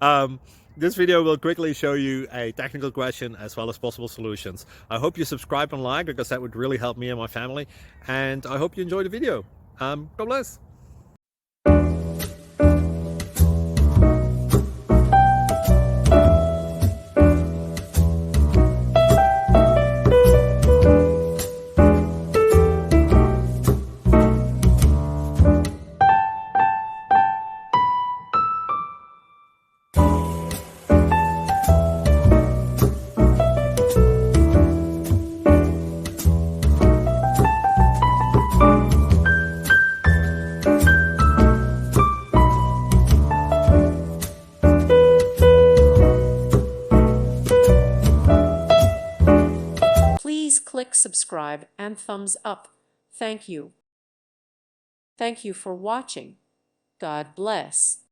um, this video will quickly show you a technical question as well as possible solutions. I hope you subscribe and like, because that would really help me and my family. And I hope you enjoy the video. God bless. Please click subscribe and thumbs up. Thank you. Thank you for watching. God bless.